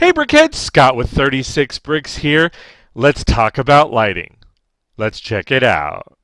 Hey Brickheads, Scott with 36 Bricks here. Let's talk about lighting. Let's check it out.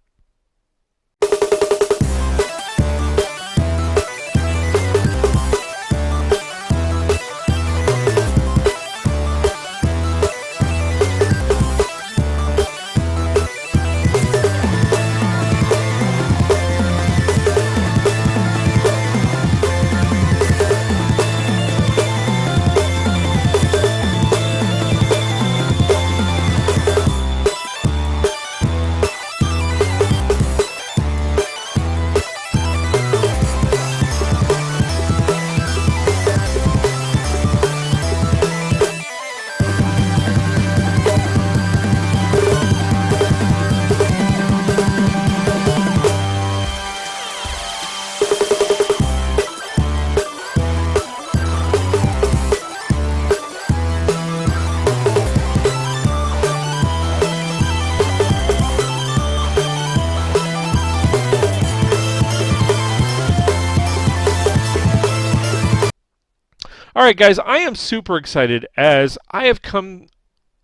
All right, guys, I am super excited as I have come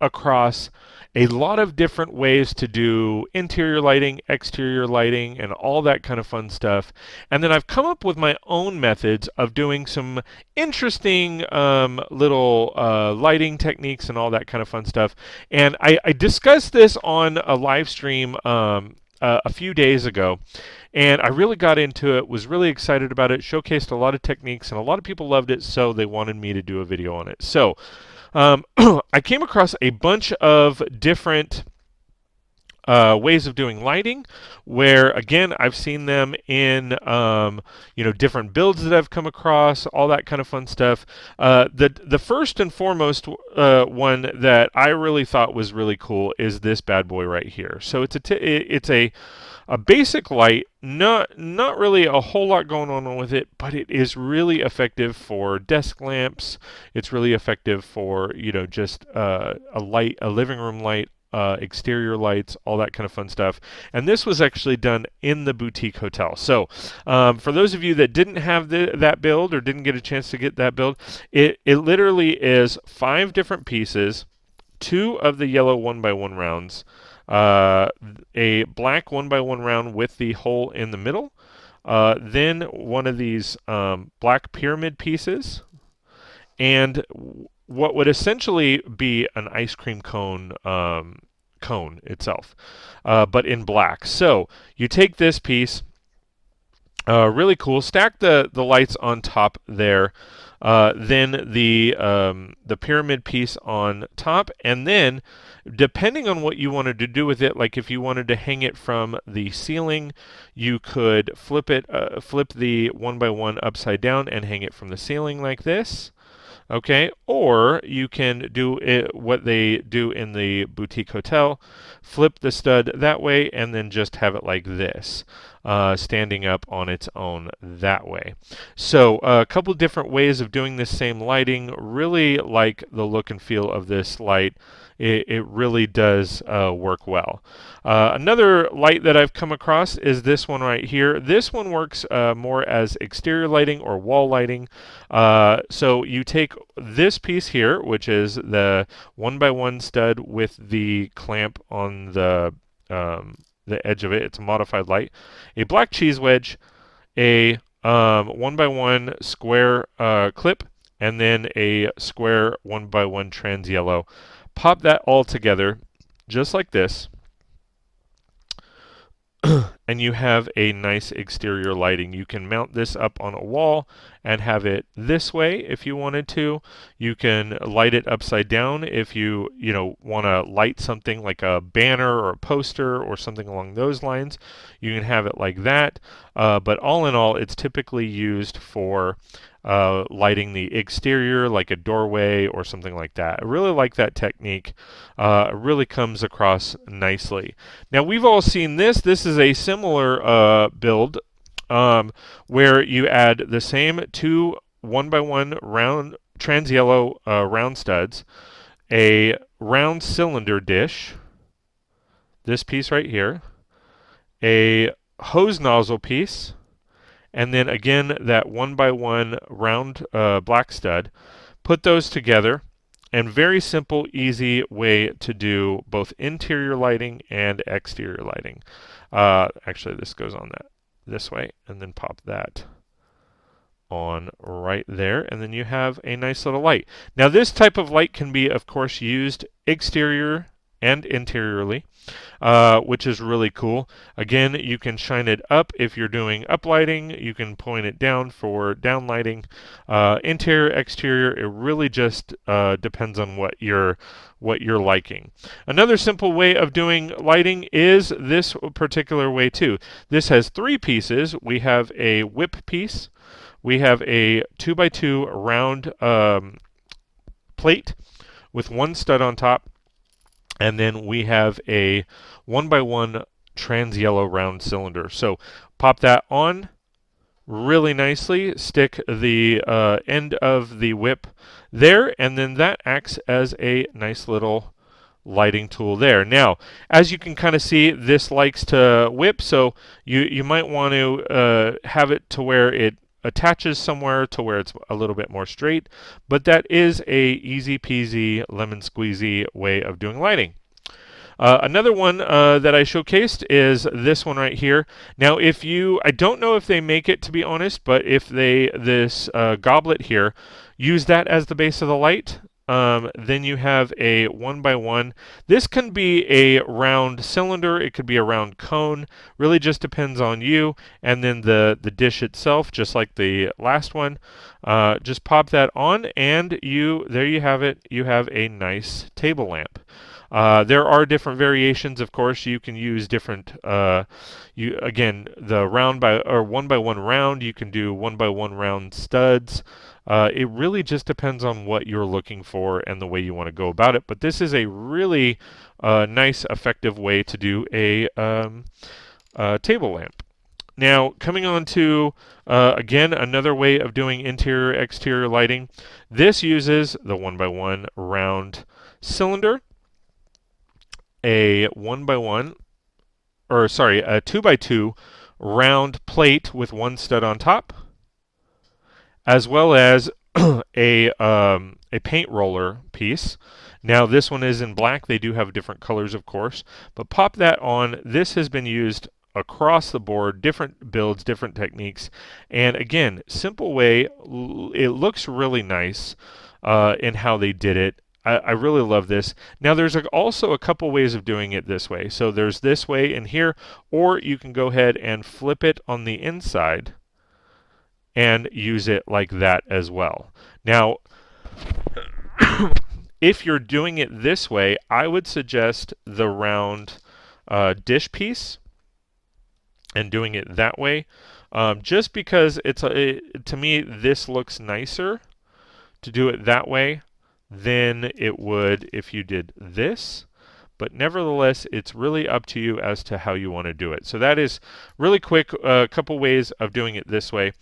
across a lot of different ways to do interior lighting, exterior lighting, and all that kind of fun stuff. And then I've come up with my own methods of doing some interesting little lighting techniques and all that kind of fun stuff. And I discussed this on a live stream a few days ago. And I really got into it, was really excited about it, showcased a lot of techniques, and a lot of people loved it, so they wanted me to do a video on it. So I came across a bunch of different ways of doing lighting, where again I've seen them in different builds that I've come across, all that kind of fun stuff. The first and foremost one that I really thought was really cool is this bad boy right here. So it's a basic light, not really a whole lot going on with it, but it is really effective for desk lamps. It's really effective for just a living room light, exterior lights, all that kind of fun stuff. And this was actually done in the boutique hotel. So for those of you that didn't have that build or didn't get a chance to get that build, it literally is 5 different pieces, 2 of the yellow 1x1 rounds, a black 1x1 round with the hole in the middle, then one of these black pyramid pieces, and what would essentially be an ice cream cone itself, but in black. So you take this piece, really cool, stack the lights on top there, then the pyramid piece on top, and then depending on what you wanted to do with it, like if you wanted to hang it from the ceiling, you could flip the 1x1 upside down and hang it from the ceiling like this. Okay, or you can do it what they do in the boutique hotel, flip the stud that way and then just have it like this, standing up on its own that way. So a couple different ways of doing this same lighting. Really like the look and feel of this light. It really does work well. Another light that I've come across is this one right here. This one works more as exterior lighting or wall lighting. So you take this piece here, which is the 1x1 stud with the clamp on the edge of it. It's a modified light. A black cheese wedge, a 1x1 square clip, and then a square 1x1 trans yellow. Pop that all together just like this, and you have a nice exterior lighting. You can mount this up on a wall and have it this way if you wanted to. You can light it upside down if you want to light something like a banner or a poster or something along those lines. You can have it like that, but all in all, it's typically used for lighting the exterior like a doorway or something like that. I really like that technique. It really comes across nicely. Now we've all seen this. This is a similar build where you add the same 2 1x1 round trans yellow round studs, a round cylinder dish, this piece right here, a hose nozzle piece, and then again that 1x1 round black stud. Put those together and very simple, easy way to do both interior lighting and exterior lighting. Actually, this goes on that this way, and then pop that on right there, and then you have a nice little light. Now this type of light can be, of course, used exterior and interiorly, which is really cool. Again, you can shine it up if you're doing up lighting. You can point it down for down lighting. Interior, exterior, it really just depends on what you're liking. Another simple way of doing lighting is this particular way too. This has 3 pieces. We have a whip piece. We have a 2x2 round plate with 1 stud on top, and then we have a 1x1 trans yellow round cylinder. So pop that on really nicely, stick the end of the whip there, and then that acts as a nice little lighting tool there. Now, as you can kind of see, this likes to whip, so you might want to have it to where it attaches somewhere to where it's a little bit more straight, but that is a easy peasy lemon squeezy way of doing lighting. Another one that I showcased is this one right here. Now, I don't know if they make it, to be honest, but if this goblet here, use that as the base of the light, then you have a 1x1. This can be a round cylinder, it could be a round cone, really just depends on you. And then the dish itself, just like the last one, just pop that on, and there you have it. You have a nice table lamp. There are different variations, of course. You can use different, again, the 1x1 round, you can do 1x1 round studs. It really just depends on what you're looking for and the way you want to go about it. But this is a really nice, effective way to do a table lamp. Now, coming on to, again, another way of doing interior-exterior lighting. This uses the 1x1 round cylinder, a 2x2 round plate with 1 stud on top, as well as a paint roller piece. Now this one is in black. They do have different colors, of course, but pop that on. This has been used across the board, different builds, different techniques, and again, simple way. It looks really nice in how they did it. I really love this. Now there's also a couple ways of doing it this way. So there's this way in here, or you can go ahead and flip it on the inside and use it like that as well. Now, if you're doing it this way, I would suggest the round dish piece and doing it that way, just because to me this looks nicer to do it that way than it would if you did this. But nevertheless, it's really up to you as to how you want to do it. So that is really quick, a couple ways of doing it this way.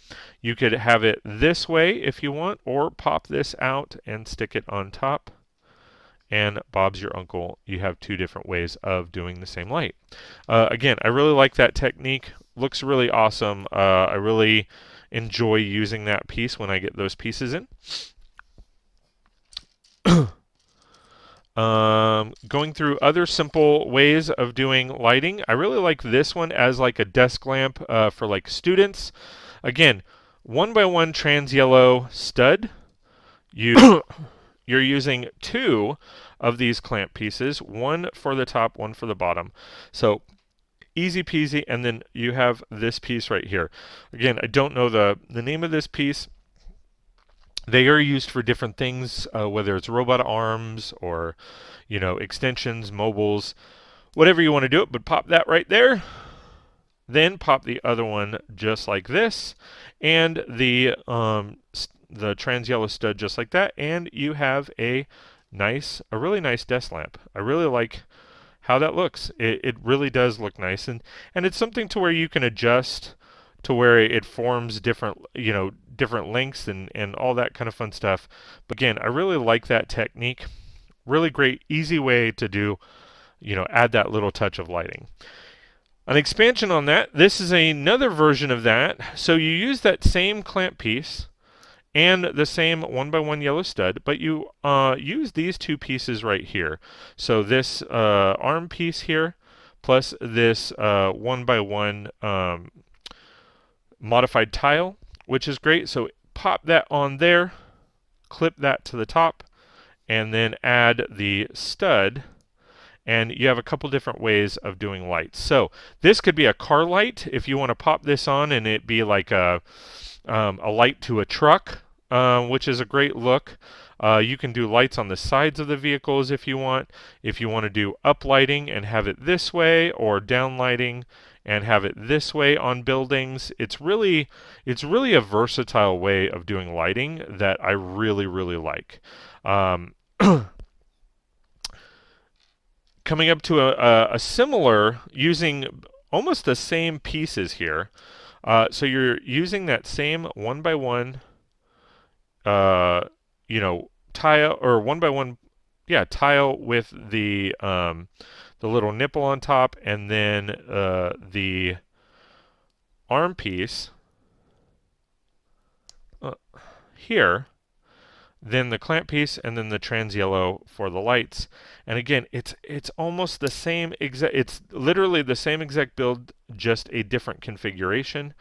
You could have it this way if you want, or pop this out and stick it on top. And Bob's your uncle. You have 2 different ways of doing the same light. Again, I really like that technique. Looks really awesome. I really enjoy using that piece when I get those pieces in. Going through other simple ways of doing lighting, I really like this one as like a desk lamp for like students. Again, 1x1 trans yellow stud. You're using 2 of these clamp pieces, 1 for the top, 1 for the bottom. So easy peasy, and then you have this piece right here. Again, I don't know the name of this piece. They are used for different things, whether it's robot arms or, extensions, mobiles, whatever you want to do it. But pop that right there. Then pop the other one just like this, and the trans yellow stud just like that, and you have a really nice desk lamp. I really like how that looks. It really does look nice, and it's something to where you can adjust to where it forms different lengths and all that kind of fun stuff. But again, I really like that technique. Really great, easy way to do, add that little touch of lighting. An expansion on that, this is another version of that. So you use that same clamp piece, and the same 1x1 yellow stud, but you use these two pieces right here. So this arm piece here, plus this 1x1 modified tile, which is great. So pop that on there, clip that to the top, and then add the stud, and you have a couple different ways of doing lights. So this could be a car light if you want to pop this on and it be like a light to a truck, which is a great look. You can do lights on the sides of the vehicles if you want. If you want to do up lighting and have it this way, or down lighting and have it this way on buildings, it's really a versatile way of doing lighting that I really like. Coming up to a similar, using almost the same pieces here. So you're using that same 1x1, tile, or 1x1, yeah, tile with the little nipple on top, and then the arm piece here, then the clamp piece, and then the trans yellow for the lights. And again, it's almost the same exact, it's literally the same exact build, just a different configuration.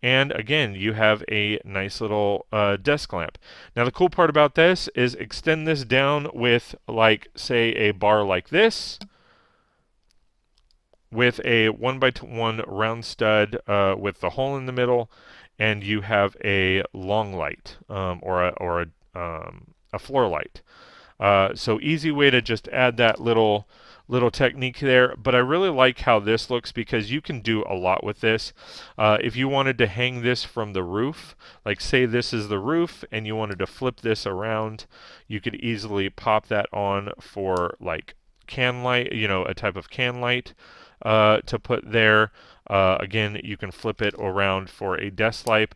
And again, you have a nice little desk lamp. Now the cool part about this is extend this down with, like, say a bar like this, with a 1x1 round stud with the hole in the middle, and you have a long light, or a floor light. So easy way to just add that little technique there. But I really like how this looks, because you can do a lot with this. If you wanted to hang this from the roof, like say this is the roof and you wanted to flip this around, you could easily pop that on for like can light, a type of can light to put there. Again, you can flip it around for a desk light.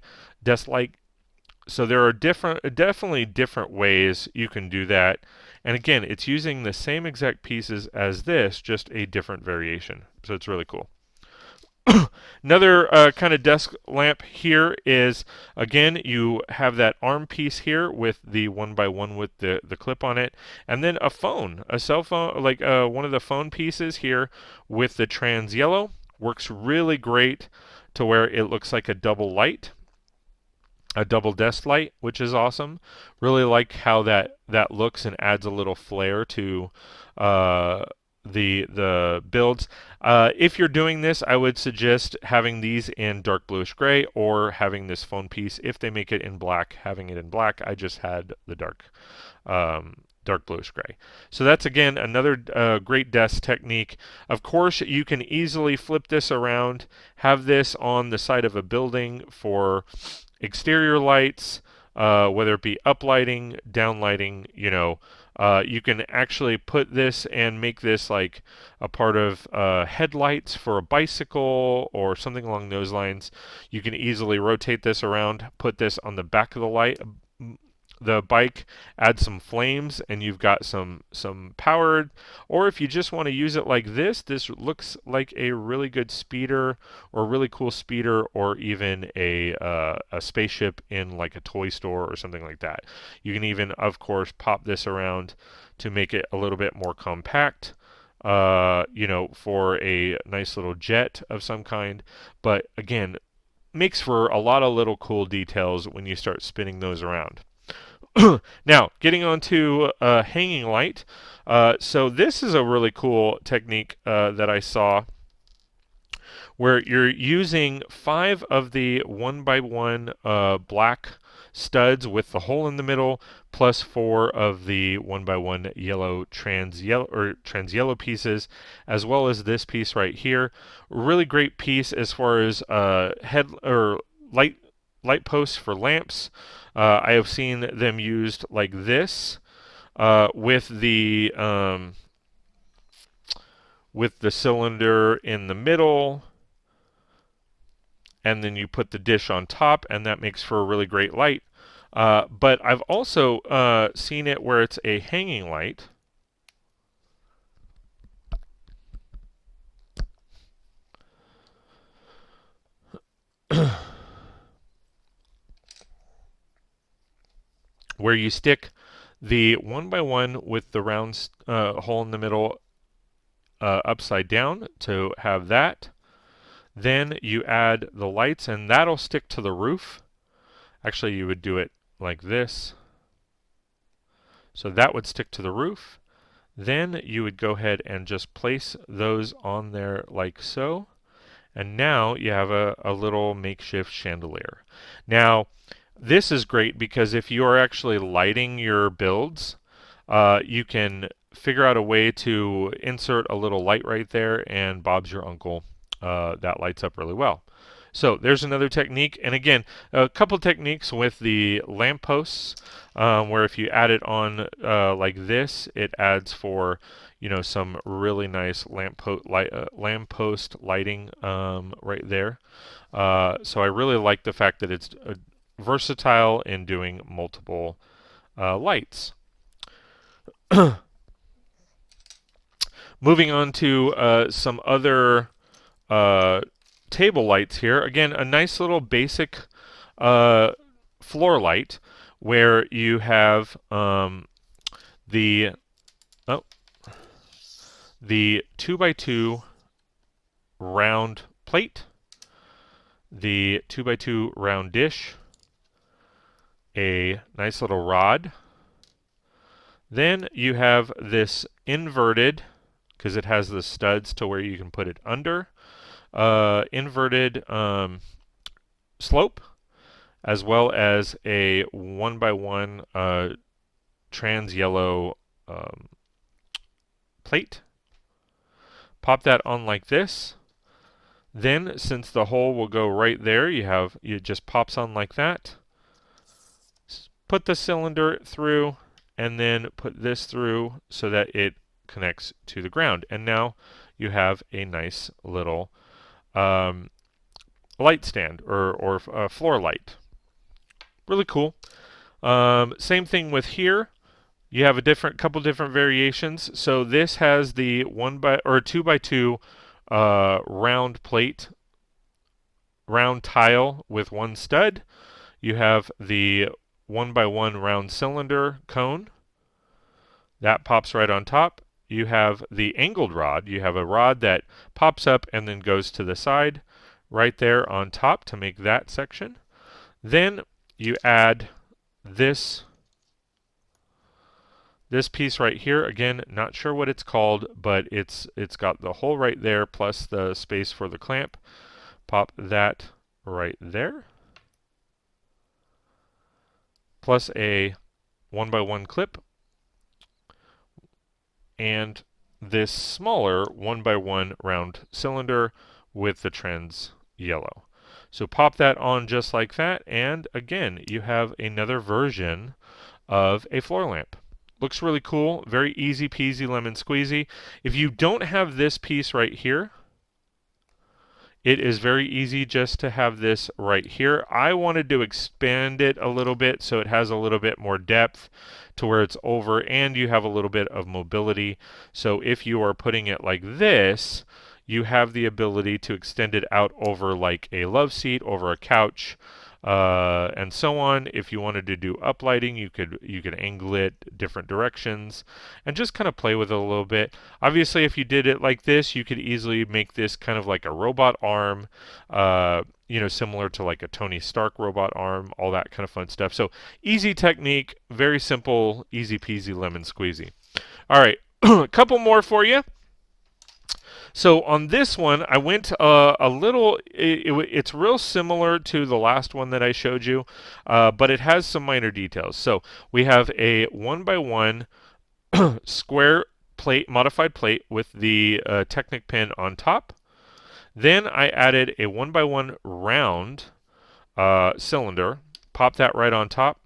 So there are definitely different ways you can do that. And again, it's using the same exact pieces as this, just a different variation. So it's really cool. Another kind of desk lamp here is, again, you have that arm piece here with the 1x1 with the clip on it, and then a phone, a cell phone, like one of the phone pieces here with the trans yellow. Works really great to where it looks like a double light, a double desk light, which is awesome. Really like how that looks and adds a little flair to the builds. If you're doing this, I would suggest having these in dark bluish gray, or having this phone piece, if they make it in black, having it in black. I just had the dark bluish gray. So that's, again, another great desk technique. Of course, you can easily flip this around, have this on the side of a building for exterior lights, whether it be up lighting, down lighting. You can actually put this and make this like a part of headlights for a bicycle or something along those lines. You can easily rotate this around, put this on the back of the bike, add some flames, and you've got some powered. Or if you just want to use it like this looks like a really good speeder, or a really cool speeder, or even a spaceship in like a toy store or something like that. You can even, of course, pop this around to make it a little bit more compact, for a nice little jet of some kind. But again, makes for a lot of little cool details when you start spinning those around. Now, getting on to hanging light. So this is a really cool technique that I saw, where you're using 5 of the 1x1 black studs with the hole in the middle, plus 4 of the 1x1 yellow trans yellow pieces, as well as this piece right here. Really great piece as far as head or light posts for lamps. I have seen them used like this, with the cylinder in the middle, and then you put the dish on top, and that makes for a really great light. But I've also seen it where it's a hanging light. where you stick the 1x1 with the round hole in the middle upside down to have that. Then you add the lights, and that'll stick to the roof. Actually, you would do it like this. So that would stick to the roof. Then you would go ahead and just place those on there like so. And now you have a little makeshift chandelier. Now, this is great because if you are actually lighting your builds, you can figure out a way to insert a little light right there, and Bob's your uncle. That lights up really well. So there's another technique, and again, a couple techniques with the lampposts, where if you add it on like this, it adds for some really nice lamppost lighting right there. So I really like the fact that it's versatile in doing multiple lights. Moving on to some other table lights here. Again, a nice little basic floor light where you have the 2x2 round plate, the 2x2 round dish, a nice little rod. Then you have this inverted, because it has the studs to where you can put it under, inverted slope, as well as a 1x1 trans yellow plate. Pop that on like this. Then, since the hole will go right there, it just pops on like that. Put the cylinder through, and then put this through so that it connects to the ground. And now you have a nice little light stand or floor light. Really cool. Same thing with here. You have a couple different variations. So this has the 2x2 round plate, round tile with one stud. You have the 1x1 round cylinder cone. That pops right on top. You have the angled rod. You have a rod that pops up and then goes to the side right there on top to make that section. Then you add this piece right here. Again, not sure what it's called, but it's got the hole right there plus the space for the clamp. Pop that right there. Plus a 1x1 clip. And this smaller 1x1 round cylinder with the trans yellow. So pop that on just like that, and again, you have another version of a floor lamp. Looks really cool, very easy peasy lemon squeezy. If you don't have this piece right here, it is very easy just to have this right here. I wanted to expand it a little bit so it has a little bit more depth to where it's over and you have a little bit of mobility. So if you are putting it like this, you have the ability to extend it out over like a love seat, over a couch, and so on. If you wanted to do uplighting, you could angle it different directions and just kind of play with it a little bit. Obviously, if you did it like this, you could easily make this kind of like a robot arm, similar to like a Tony Stark robot arm, all that kind of fun stuff. So easy technique, very simple, easy peasy lemon squeezy. All right, a couple more for you. So on this one, I went a little, it's real similar to the last one that I showed you, but it has some minor details. So we have a 1x1 square plate, modified plate with the Technic pin on top. Then I added a 1x1 round cylinder, pop that right on top.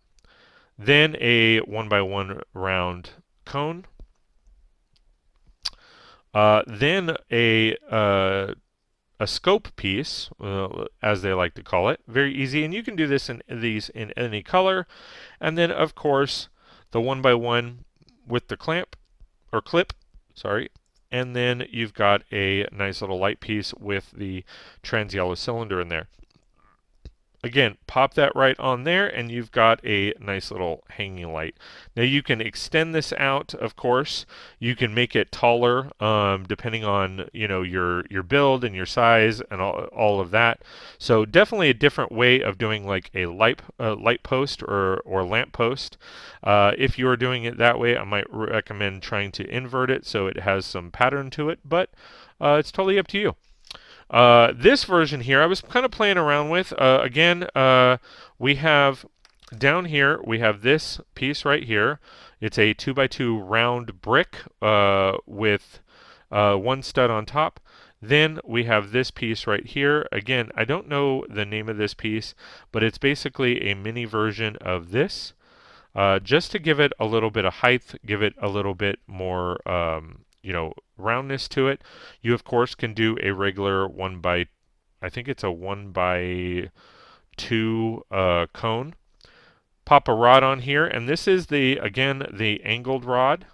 Then a 1x1 round cone. Then a scope piece, as they like to call it. Very easy, and you can do this in any color. And then, of course, the 1x1 with the clamp, or clip, sorry. And then you've got a nice little light piece with the trans yellow cylinder in there. again, pop that right on there and you've got a nice little hanging light. Now you can extend this out, of course. You can make it taller depending on your build and your size and all of that. So definitely a different way of doing like a light post or lamp post. If you are doing it that way, I might recommend trying to invert it so it has some pattern to it, but it's totally up to you. This version here, I was kind of playing around with. Again, we have down here, we have this piece right here. It's a 2x2 round brick with one stud on top. Then we have this piece right here. Again, I don't know the name of this piece, but it's basically a mini version of this. Just to give it a little bit of height, give it a little bit more roundness to it. You of course can do a regular I think it's a 1x2 cone. Pop a rod on here, and this is the angled rod.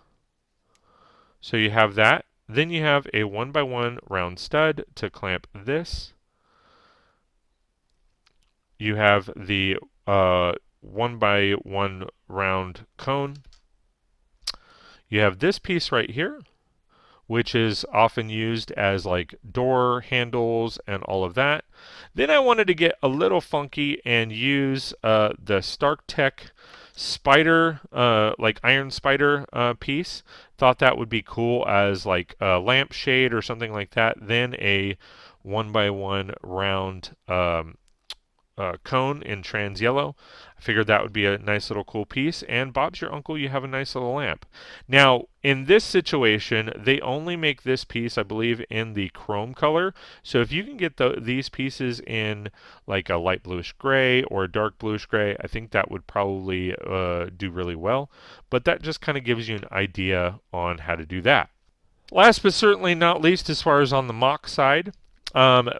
So you have that. Then you have a 1x1 round stud to clamp this. You have the 1x1 round cone. You have this piece right here, which is often used as like door handles and all of that. Then I wanted to get a little funky and use the StarkTech spider, like iron spider piece. Thought that would be cool as like a lampshade or something like that. Then a 1x1 round cone in trans yellow. I figured that would be a nice little cool piece, and Bob's your uncle, you have a nice little lamp. Now, in this situation, they only make this piece, I believe, in the chrome color. So if you can get these pieces in like a light bluish gray or a dark bluish gray, I think that would probably do really well. But that just kind of gives you an idea on how to do that. Last but certainly not least, as far as on the mock side,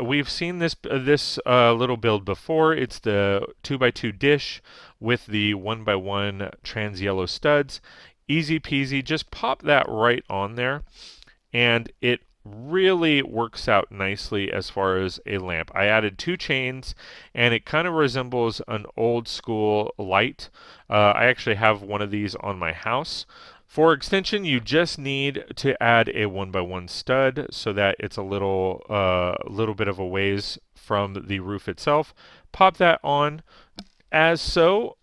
we've seen this little build before. It's the 2x2 dish with the 1x1 trans yellow studs. Easy peasy, just pop that right on there, and it really works out nicely as far as a lamp. I added 2 chains, and it kind of resembles an old school light. I actually have one of these on my house. For extension, you just need to add a 1x1 stud so that it's a little bit of a ways from the roof itself. Pop that on as so.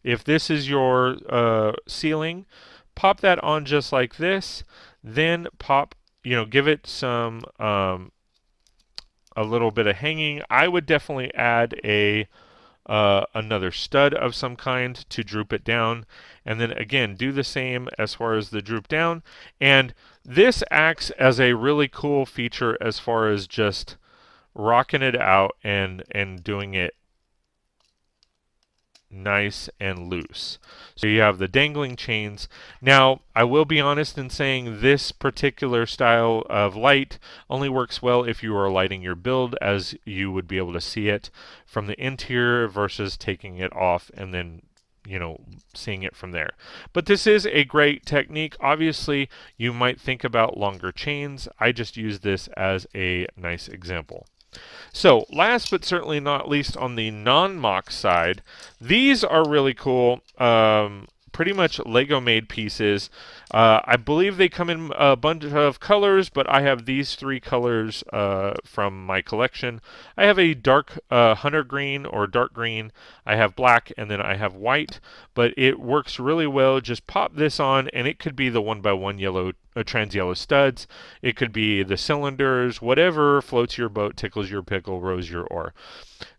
If this is your ceiling, pop that on just like this. Then give it some a little bit of hanging. I would definitely add another stud of some kind to droop it down, and then again do the same as far as the droop down. And this acts as a really cool feature as far as just rocking it out and doing it nice and loose. So you have the dangling chains. Now, I will be honest in saying this particular style of light only works well if you are lighting your build, as you would be able to see it from the interior versus taking it off and then seeing it from there. But this is a great technique. Obviously, you might think about longer chains. I just use this as a nice example. So, last but certainly not least, on the non-mock side, these are really cool. Pretty much Lego-made pieces. I believe they come in a bunch of colors, but I have these 3 colors from my collection. I have a dark hunter green or dark green. I have black, and then I have white. But it works really well. Just pop this on, and it could be the 1x1 yellow trans yellow studs. It could be the cylinders, whatever floats your boat, tickles your pickle, rows your oar.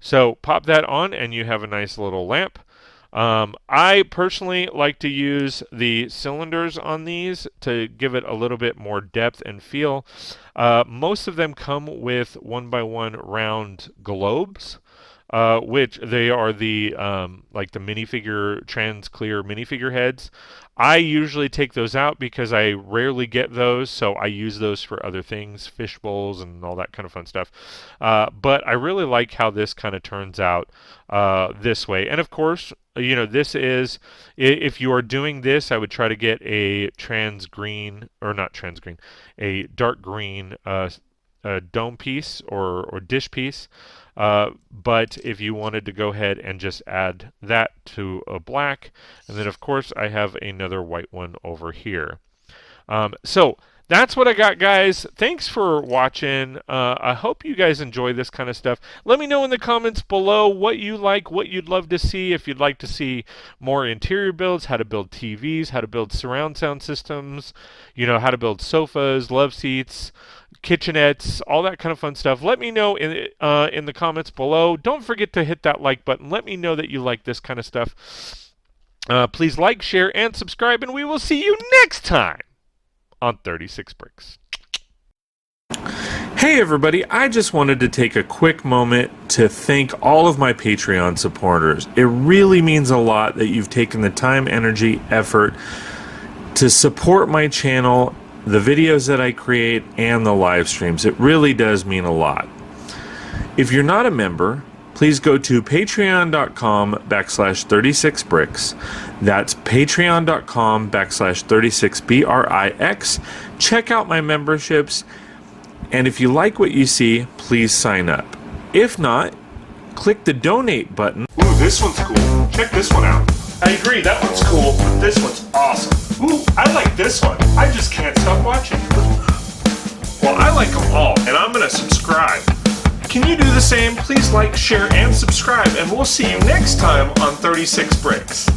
So pop that on, and you have a nice little lamp. I personally like to use the cylinders on these to give it a little bit more depth and feel. Most of them come with 1x1 round globes, which they are the like the minifigure trans clear minifigure heads. I usually take those out because I rarely get those, so I use those for other things, fish bowls and all that kind of fun stuff. But I really like how this kind of turns out this way. And of course, this is, if you are doing this, I would try to get a trans green, or not trans green, a dark green dome piece or dish piece. But if you wanted to go ahead and just add that to a black, and then of course I have another white one over here. So that's what I got, guys. Thanks for watching. I hope you guys enjoy this kind of stuff. Let me know in the comments below what you like, what you'd love to see. If you'd like to see more interior builds, how to build TVs, how to build surround sound systems, you know, how to build sofas, love seats, kitchenettes, all that kind of fun stuff. Let me know in the comments below. Don't forget to hit that like button. Let me know that you like this kind of stuff. Please like, share, and subscribe, and we will see you next time on 36 Brix. Hey everybody, I just wanted to take a quick moment to thank all of my Patreon supporters. It really means a lot that you've taken the time, energy, effort to support my channel, the videos that I create, and the live streams. It really does mean a lot. If you're not a member, please go to patreon.com/36brix. That's patreon.com/36brix. Check out my memberships, and if you like what you see, please sign up. If not, click the donate button. Ooh, this one's cool. Check this one out. I agree, that one's cool, but this one's awesome. Ooh, I like this one. I just can't stop watching. Well, I like them all, and I'm gonna subscribe. Can you do the same? Please like, share, and subscribe, and we'll see you next time on 36 Brix.